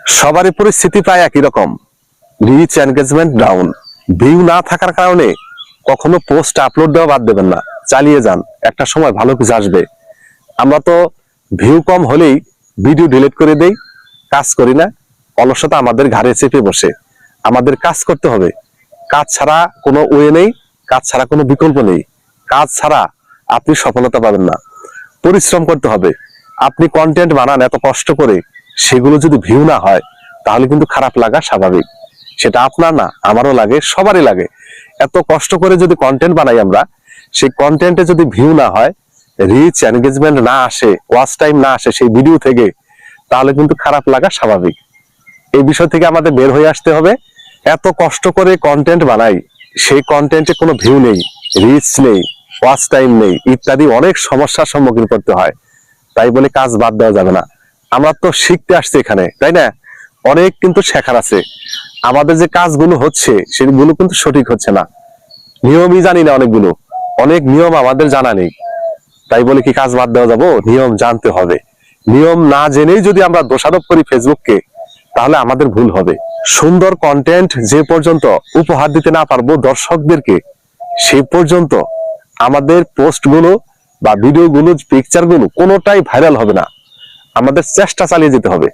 সবারই পরিস্থিতি প্রায় একই রকম, রিচ এনগেজমেন্ট ডাউন। ভিউ না থাকার কারণে কখনো পোস্ট আপলোড দেওয়া বাদ দেবেন না, চালিয়ে যান, একটা সময় ভালো কিছু আসবে। আমরা তো ভিউ কম হলেই ভিডিও ডিলিট করে দেই, কাজ করি না, অলসতা আমাদের ঘাড়ে চেপে বসে। আমাদের কাজ করতে হবে, কাজ ছাড়া কোনো ওয়ে নেই, কাজ ছাড়া কোনো বিকল্প নেই। কাজ ছাড়া আপনি সফলতা পাবেন না, পরিশ্রম করতে হবে। আপনি কন্টেন্ট বানান এত কষ্ট করে, সেগুলো যদি ভিউ না হয় তাহলে কিন্তু খারাপ লাগা স্বাভাবিক। সেটা আপনার না, আমারও লাগে, সবারই লাগে। এত কষ্ট করে যদি কন্টেন্ট বানাই আমরা, সেই কন্টেন্টে যদি ভিউ না হয়, রিচ এনগেজমেন্ট না আসে, ওয়াচ টাইম না আসে সেই ভিডিও থেকে, তাহলে কিন্তু খারাপ লাগা স্বাভাবিক। এই বিষয় থেকে আমাদের বের হয়ে আসতে হবে। এত কষ্ট করে কন্টেন্ট বানাই, সেই কন্টেন্টে কোনো ভিউ নেই, রিচ নেই, ওয়াচ টাইম নেই, ইত্যাদি অনেক সমস্যার সম্মুখীন করতে হয়। তাই বলে কাজ বাদ দেওয়া যাবে না। আমরা তো শিখতে আসছি এখানে, তাই না? অনেক কিন্তু শেখার আছে। আমাদের যে কাজগুলো হচ্ছে সেগুলো কিন্তু সঠিক হচ্ছে না, নিয়মই জানি না অনেকগুলো, অনেক নিয়ম আমাদের জানা নেই। তাই বলে কি কাজ বাদ দেওয়া যাবো? নিয়ম জানতে হবে। নিয়ম না জেনেই যদি আমরা দোষারোপ করি ফেসবুককে, তাহলে আমাদের ভুল হবে। সুন্দর কন্টেন্ট যে পর্যন্ত উপহার দিতে না পারবো দর্শকদেরকে, সেই পর্যন্ত আমাদের পোস্টগুলো বা ভিডিওগুলো, পিকচারগুলো কোনোটাই ভাইরাল হবে না। আমাদের চেষ্টা চালিয়ে যেতে হবে।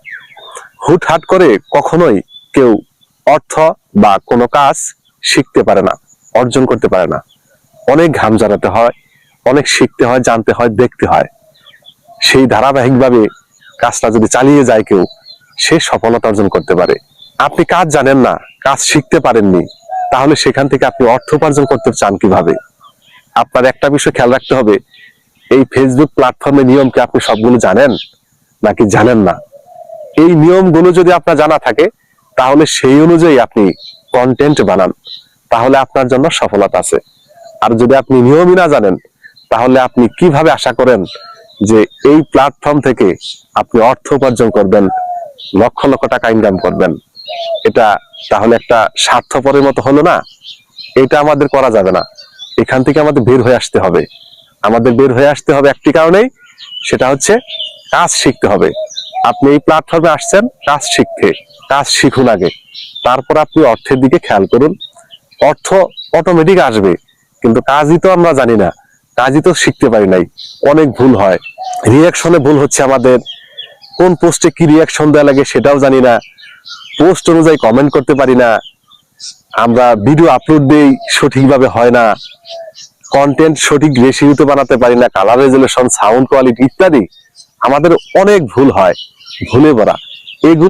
হুটহাট করে কখনোই কেউ অর্থ বা কোনো কাজ শিখতে পারে না, অর্জন করতে পারে না। অনেক ঘাম ঝরাতে হয়, অনেক শিখতে হয়, জানতে হয়, দেখতে হয়। সেই ধারাবাহিকভাবে কাজটা যদি চালিয়ে যায় কেউ, সে সফলতা অর্জন করতে পারে। আপনি কাজ জানেন না, কাজ শিখতে পারেননি, তাহলে সেখান থেকে আপনি অর্থ উপার্জন করতে চান কিভাবে? আপনার একটা বিষয় খেয়াল রাখতে হবে, এই ফেসবুক প্ল্যাটফর্মের নিয়ম কি আপনি সবগুলো জানেন নাকি জানেন না? এই নিয়মগুলো যদি আপনার জানা থাকে, তাহলে সেই অনুযায়ী আপনি কন্টেন্ট বানান, তাহলে আপনার জন্য সফলতা আছে। আর যদি আপনি নিয়মই না জানেন, তাহলে আপনি কিভাবে আশা করেন যে এই প্ল্যাটফর্ম থেকে আপনি অর্থ উপার্জন করবেন, লক্ষ লক্ষ টাকা ইনকাম করবেন? এটা তাহলে একটা স্বার্থপরের মতো হলো না? এটা আমাদের করা যাবে না। এখান থেকে আমাদের বের হয়ে আসতে হবে। আমাদের বের হয়ে আসতে হবে একটি কারণেই, সেটা হচ্ছে কাজ শিখতে হবে। আপনি এই প্ল্যাটফর্মে আসছেন কাজ শিখতে, কাজ শিখুন আগে, তারপর আপনি অর্থের দিকে খেয়াল করুন। অর্থ অটোমেটিক আসবে, কিন্তু কাজই তো আমরা জানি না, কাজই তো শিখতে পারি নাই। অনেক ভুল হয়, রিয়াকশনে ভুল হচ্ছে আমাদের, কোন পোস্টে কি রিয়াকশন দেওয়া লাগে সেটাও জানি না, পোস্ট অনুযায়ী কমেন্ট করতে পারি না, আমরা ভিডিও আপলোড দেই সঠিকভাবে হয় না, কন্টেন্ট সঠিক রেশিওতে বানাতে পারি না, কালার রেজুলেশন, সাউন্ড কোয়ালিটি ইত্যাদি আমাদের অনেক ভুল হয়, ভুলে ভরা। এগুলো